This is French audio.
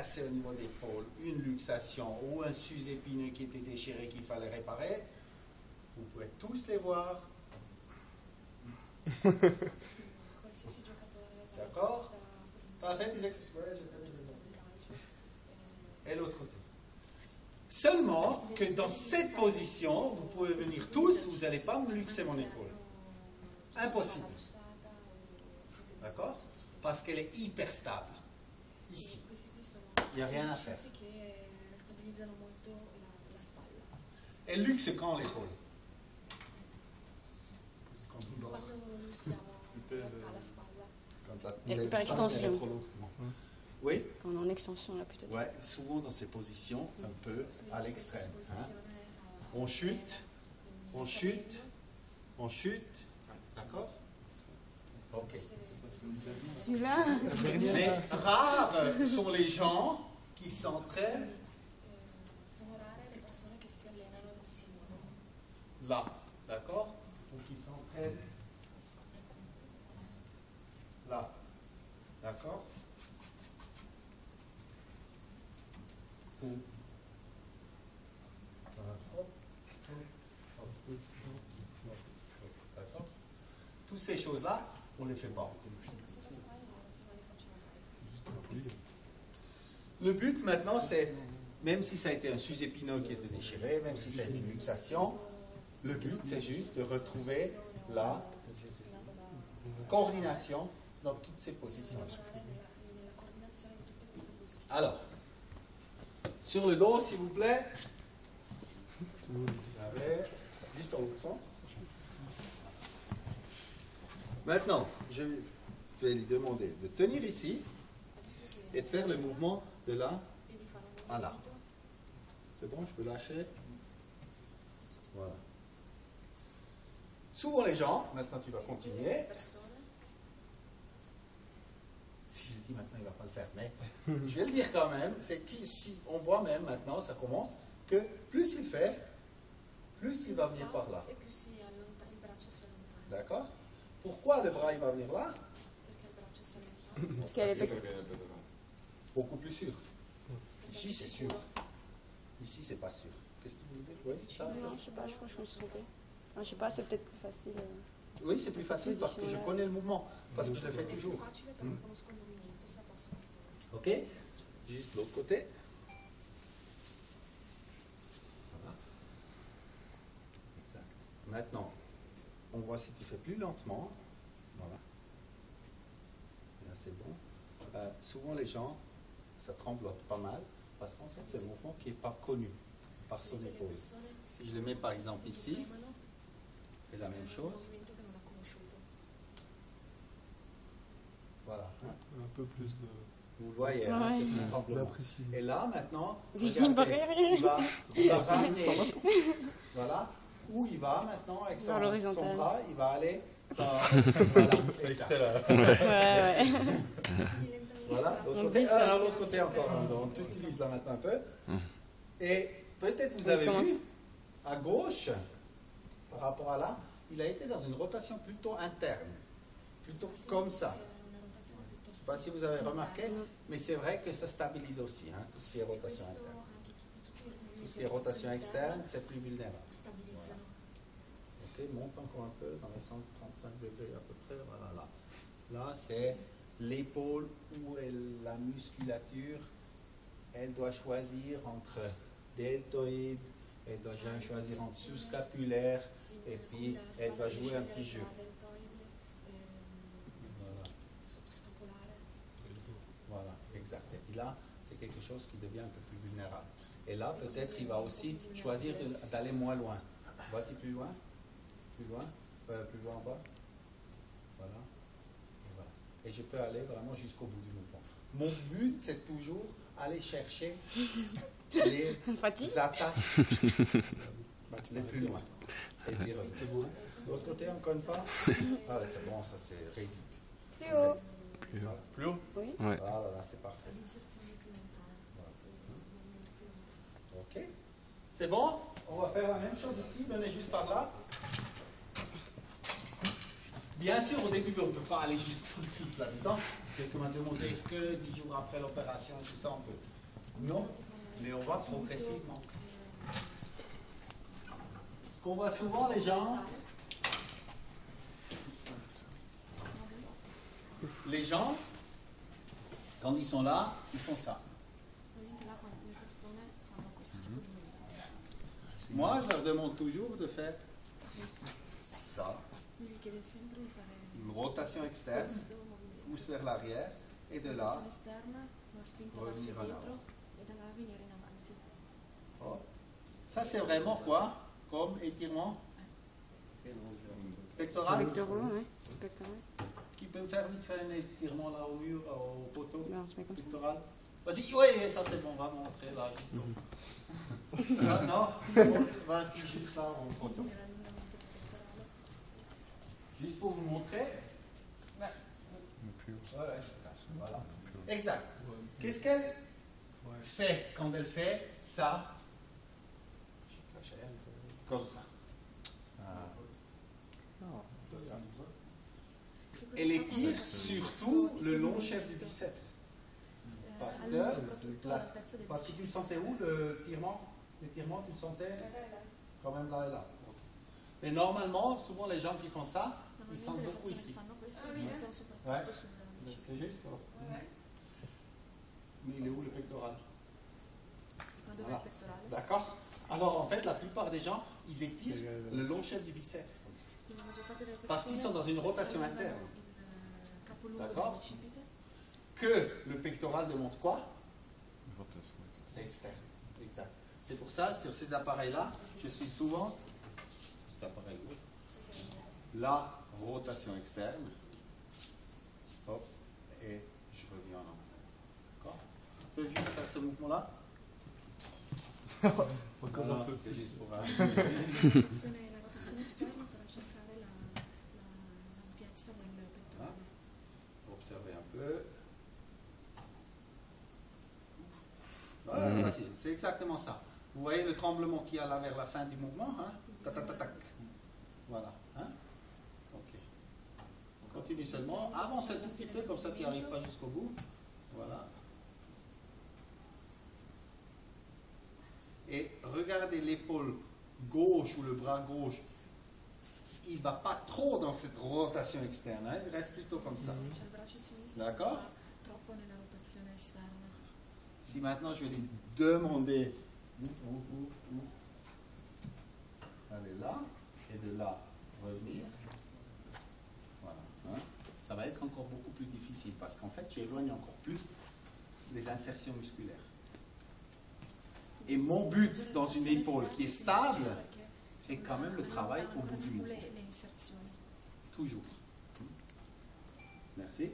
cassé au niveau des pôles, une luxation ou un sus-épineux qui était déchiré qu'il fallait réparer, vous pouvez tous les voir. D'accord? Tu as fait tes exercices? Ouais, j'ai fait mes exercices. Et l'autre côté. Seulement que dans cette position, vous pouvez venir tous, vous n'allez pas me luxer mon épaule. Impossible. D'accord? Parce qu'elle est hyper stable. Ici. Il n'y a rien à faire. Elle luxe quand l'épaule? Par extension. Oui? Quand on est en extension, là, peut-être. Ouais, souvent dans ces positions, un peu à l'extrême. Hein? On chute, on chute, on chute. D'accord? Ok. Celui-là. Mais rares sont les gens qui s'entraînent là. D'accord? Ou qui s'entraînent là. D'accord? D'accord? Toutes ces choses-là, on ne les fait pas. Le but maintenant, c'est, même si ça a été un sus-épineux qui était déchiré, même si ça a été une luxation, le but c'est juste de retrouver la coordination dans toutes ces positions. Alors, sur le dos, s'il vous plaît, juste dans l'autre sens. Maintenant, je vais lui demander de tenir ici et de faire le mouvement de là à là. C'est bon, je peux lâcher. Voilà. Souvent les gens, maintenant tu vas continuer. Si je le dis maintenant, il ne va pas le faire, mais je vais le dire quand même. C'est qu'ici, on voit même maintenant, ça commence, que plus il fait, plus il va venir par là. D'accord? Pourquoi le bras il va venir là? Parce qu'elle est Beaucoup plus sûr. Ici c'est sûr. Ici c'est pas sûr. Qu'est-ce que tu voulais dire? Oui, c'est ça? Non, je sais pas, je crois que je me suis trompée. Non, je sais pas, c'est peut-être plus facile. Oui, c'est plus facile parce que je connais le mouvement, parce que je le fais toujours. Ok? Juste l'autre côté. Voilà. Exact. Maintenant, on voit si tu fais plus lentement. Voilà. Là, c'est bon. Souvent, les gens, ça tremblote pas mal, parce qu'en fait, c'est un mouvement qui n'est pas connu par son épaule. Si je le mets par exemple ici, je fais la même chose. Voilà. Un peu plus de... Vous le voyez, hein, Ouais. c'est un tremblement. Et là, maintenant, Il regardez, il va ramener, voilà, où il va maintenant avec son bras, il va aller dans, voilà, exact. Ouais. Voilà, l'autre côté, alors l'autre côté encore, on utilise là maintenant un peu. Et peut-être vous avez vu, à gauche, par rapport à là, il a été dans une rotation plutôt interne, plutôt comme ça. Je ne sais pas si vous avez remarqué, mais c'est vrai que ça stabilise aussi, hein, tout ce qui est rotation interne. Tout ce qui est rotation externe, c'est plus vulnérable. Voilà. Ok, monte encore un peu dans les 135 degrés à peu près, voilà là. Là, c'est l'épaule où la musculature, elle doit choisir entre deltoïde, elle doit choisir entre sous-scapulaire, et puis elle doit jouer un petit jeu. Voilà, exact. Et puis là, c'est quelque chose qui devient un peu plus vulnérable. Et là, peut-être, il va aussi choisir d'aller moins loin. Voici plus loin, plus loin en bas. Voilà. Et voilà. Et je peux aller vraiment jusqu'au bout du mouvement. Mon but, c'est toujours aller chercher les attaches les plus loin. Et puis, c'est bon. De l'autre côté, encore une fois. Ah, c'est bon, ça c'est réduit. Plus haut. Voilà. Plus haut? Oui. Ouais. Voilà, là, c'est parfait. Ok. C'est bon? On va faire la même chose ici. Venez juste par là. Bien sûr, au début, on ne peut pas aller juste tout de suite là-dedans. Quelqu'un m'a demandé, est-ce que 10 jours après l'opération, tout ça, on peut? Non, mais on va progressivement. Ce qu'on voit souvent, les gens, quand ils sont là, ils font ça. Moi, je leur demande toujours de faire ça. Une rotation externe, pousse vers l'arrière, et de là, revenir en avant. Oh. Ça, c'est vraiment quoi? Comme étirement pectoral? Pectoraux, ouais. Pectoral. Qui peut me faire vite faire un étirement là au mur, au poteau? Non, c'est comme ça. Pectoral. Vas-y, oui, ça c'est bon, on va montrer là, juste là, non, vas-y, juste là, au poteau. Juste pour vous montrer. Ouais, voilà. Exact. Qu'est-ce qu'elle fait quand elle fait ça? Comme ça. Elle étire surtout le long chef du biceps. Parce que tu le sentais où, l'étirement? L'étirement, tu le sentais quand même là et là. Mais normalement, souvent les gens qui font ça, ils sentent beaucoup ici. Ouais, c'est juste. Mais il est où le pectoral? Voilà. D'accord? Alors en fait, la plupart des gens, ils étirent le long chef du biceps comme ça. Parce qu'ils sont dans une rotation interne. D'accord? Que le pectoral demande quoi? Externe. Exact. C'est pour ça, sur ces appareils-là, je suis souvent, cet appareil la rotation externe, hop, et je reviens en avant. D'accord? On peut juste faire ce mouvement-là? Voilà, c'était juste pour observer un peu. Voilà, c'est exactement ça. Vous voyez le tremblement qu'il y a là vers la fin du mouvement, hein? Tac, tac, tac, tac. Voilà. Hein? Ok. On continue seulement. Avance un tout petit peu, comme ça tu n'arrives pas jusqu'au bout. Voilà. Et regardez l'épaule gauche ou le bras gauche. Il ne va pas trop dans cette rotation externe. Hein? Il reste plutôt comme ça. D'accord? Si maintenant je vais lui demander aller là et de là revenir, voilà, hein, ça va être encore beaucoup plus difficile parce qu'en fait j'éloigne encore plus les insertions musculaires. Et mon but dans une épaule qui est stable est quand même le travail au bout du mouvement. Toujours. Merci.